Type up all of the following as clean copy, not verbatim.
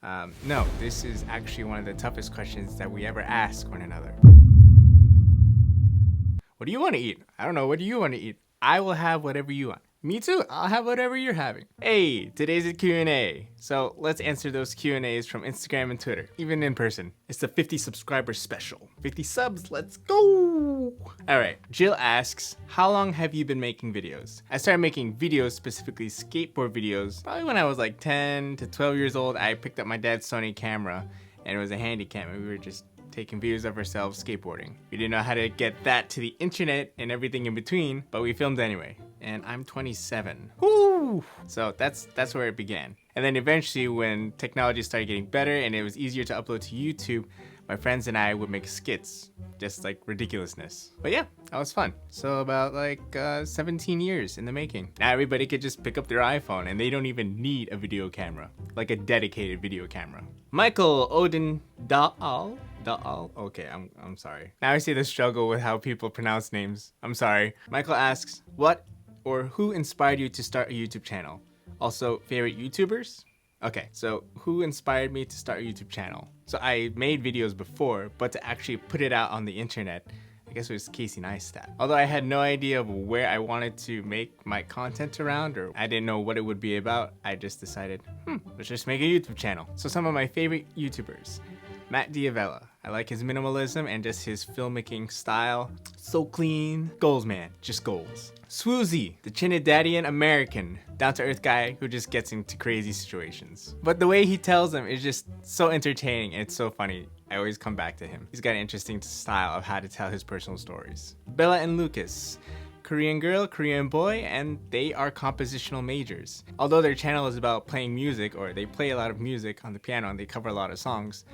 No, this is actually one of the toughest questions that we ever ask one another. What do you want to eat? I don't know. What do you want to eat? I will have whatever you want. Me too. I'll have whatever you're having. Hey, today's a Q&A. So let's answer those Q&As from Instagram and Twitter, even in person. It's the 50 subscriber special. 50 subs, let's go! Alright, Jill asks, how long have you been making videos? I started making videos, specifically skateboard videos, probably when I was like 10 to 12 years old. I picked up my dad's Sony camera, and it was a handy cam, and we were just taking videos of ourselves skateboarding. We didn't know how to get that to the internet and everything in between, but we filmed anyway. And I'm 27. Woo! So that's where it began. And then eventually when technology started getting better and it was easier to upload to YouTube, my friends and I would make skits, just like ridiculousness. But yeah, that was fun. So about 17 years in the making. Now everybody could just pick up their iPhone and they don't even need a video camera, like a dedicated video camera. Michael Odin Daal. Okay, I'm sorry. Now I see the struggle with how people pronounce names. I'm sorry. Michael asks, what or who inspired you to start a YouTube channel? Also, favorite YouTubers? Okay, so who inspired me to start a YouTube channel? So I made videos before, but to actually put it out on the internet, I guess it was Casey Neistat. Although I had no idea of where I wanted to make my content around, or I didn't know what it would be about, I just decided, let's just make a YouTube channel. So some of my favorite YouTubers. Matt Diavella. I like his minimalism and just his filmmaking style. So clean. Goals, man. Just goals. Swoozy, the Trinidadian American, down-to-earth guy who just gets into crazy situations. But the way he tells them is just so entertaining and it's so funny. I always come back to him. He's got an interesting style of how to tell his personal stories. Bella and Lucas. Korean girl, Korean boy, and they are compositional majors. Although their channel is about playing music, or they play a lot of music on the piano and they cover a lot of songs,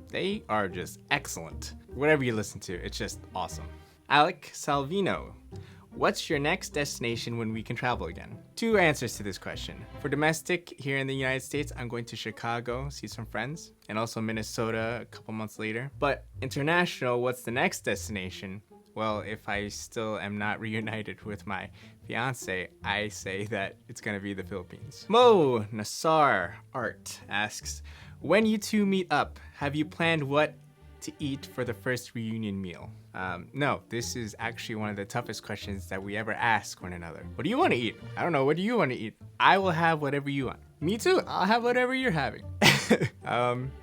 they are just excellent. Whatever you listen to, it's just awesome. Alec Salvino. What's your next destination when we can travel again? Two answers to this question. For domestic, here in the United States, I'm going to Chicago, see some friends, and also Minnesota a couple months later. But international, what's the next destination? Well, if I still am not reunited with my fiancée, I say that it's gonna be the Philippines. Mo Nassar Art asks, when you two meet up, have you planned what to eat for the first reunion meal? No, this is actually one of the toughest questions that we ever ask one another. What do you want to eat? I don't know. What do you want to eat? I will have whatever you want. Me too. I'll have whatever you're having.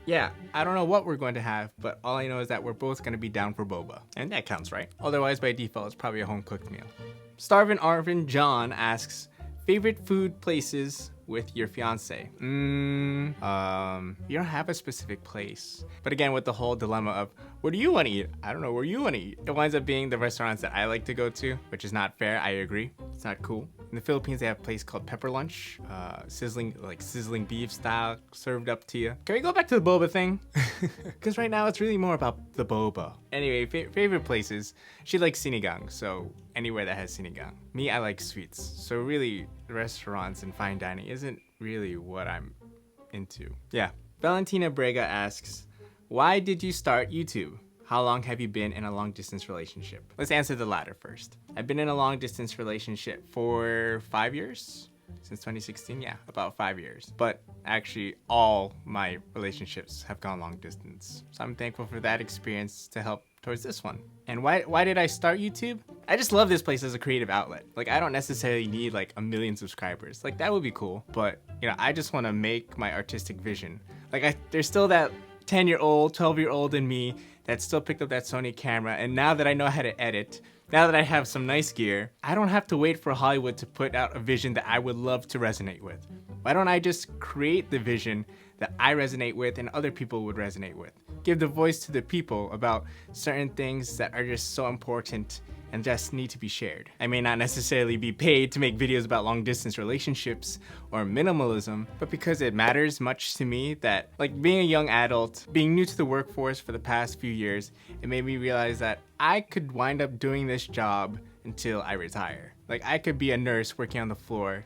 Yeah, I don't know what we're going to have, but all I know is that we're both going to be down for boba. And that counts, right? Otherwise, by default, it's probably a home-cooked meal. Starvin Arvin John asks, favorite food places with your fiance? You don't have a specific place. But again, with the whole dilemma of, where do you want to eat? I don't know where you want to eat. It winds up being the restaurants that I like to go to, which is not fair, I agree. It's not cool. In the Philippines, they have a place called Pepper Lunch. Sizzling beef style, served up to you. Can we go back to the boba thing? Because right now, it's really more about the boba. Anyway, favorite places. She likes sinigang, so anywhere that has sinigang. Me, I like sweets. So really, restaurants and fine dining isn't really what I'm into. Yeah. Valentina Brega asks, why did you start YouTube? How long have you been in a long-distance relationship? Let's answer the latter first. I've been in a long-distance relationship for 5 years. Since 2016, yeah, about 5 years. But actually, all my relationships have gone long distance. So I'm thankful for that experience to help towards this one. And why did I start YouTube? I just love this place as a creative outlet. Like, I don't necessarily need like 1 million subscribers. Like, that would be cool. But, I just want to make my artistic vision. Like, there's still that 10-year-old, 12-year-old in me that still picked up that Sony camera. And now that I know how to edit, now that I have some nice gear, I don't have to wait for Hollywood to put out a vision that I would love to resonate with. Why don't I just create the vision that I resonate with and other people would resonate with? Give the voice to the people about certain things that are just so important and just need to be shared. I may not necessarily be paid to make videos about long distance relationships or minimalism, but because it matters much to me that, like, being a young adult, being new to the workforce for the past few years, it made me realize that I could wind up doing this job until I retire. Like, I could be a nurse working on the floor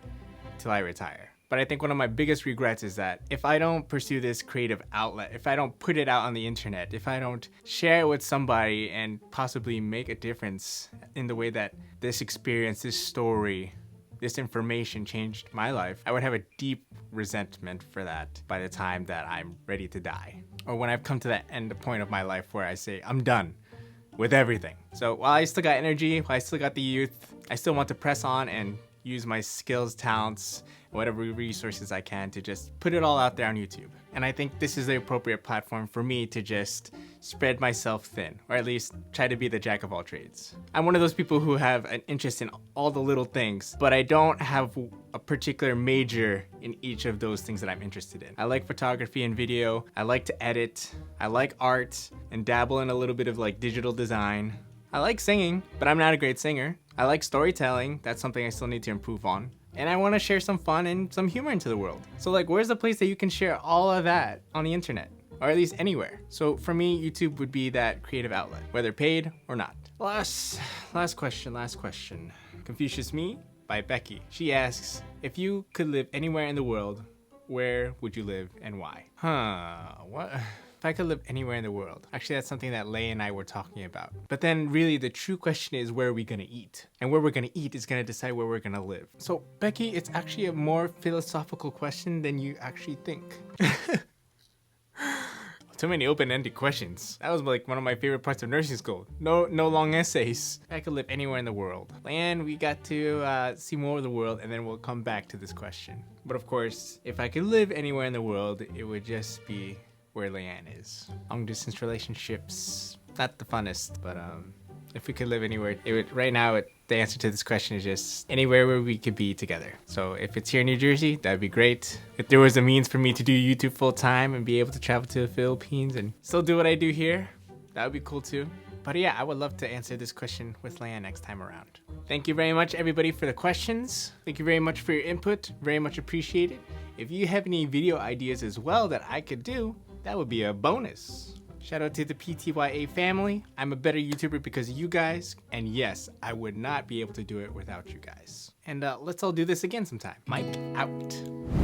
till I retire. But I think one of my biggest regrets is that if I don't pursue this creative outlet, if I don't put it out on the internet, if I don't share it with somebody and possibly make a difference in the way that this experience, this story, this information changed my life, I would have a deep resentment for that by the time that I'm ready to die. Or when I've come to that end point of my life where I say, I'm done with everything. So while I still got energy, while I still got the youth, I still want to press on and use my skills, talents, whatever resources I can to just put it all out there on YouTube. And I think this is the appropriate platform for me to just spread myself thin, or at least try to be the jack of all trades. I'm one of those people who have an interest in all the little things, but I don't have a particular major in each of those things that I'm interested in. I like photography and video, I like to edit, I like art, and dabble in a little bit of like digital design. I like singing, but I'm not a great singer. I like storytelling, that's something I still need to improve on. And I want to share some fun and some humor into the world. So like, where's the place that you can share all of that on the internet? Or at least anywhere. So for me, YouTube would be that creative outlet, whether paid or not. Last question. Confucius Me by Becky. She asks, if you could live anywhere in the world, where would you live and why? What? If I could live anywhere in the world. Actually, that's something that Lay and I were talking about. But then really the true question is, where are we gonna eat? And where we're gonna eat is gonna decide where we're gonna live. So Becky, it's actually a more philosophical question than you actually think. Too many open-ended questions. That was like one of my favorite parts of nursing school. No long essays. If I could live anywhere in the world. And we got to see more of the world, and then we'll come back to this question. But of course, if I could live anywhere in the world, it would just be where Leanne is. Long distance relationships, not the funnest, but if we could live anywhere, right now the answer to this question is just anywhere where we could be together. So if it's here in New Jersey, that'd be great. If there was a means for me to do YouTube full time and be able to travel to the Philippines and still do what I do here, that would be cool too. But yeah, I would love to answer this question with Leanne next time around. Thank you very much everybody for the questions. Thank you very much for your input, very much appreciated. If you have any video ideas as well that I could do, that would be a bonus. Shout out to the PTYA family. I'm a better YouTuber because of you guys. And yes, I would not be able to do it without you guys. And let's all do this again sometime. Mike out.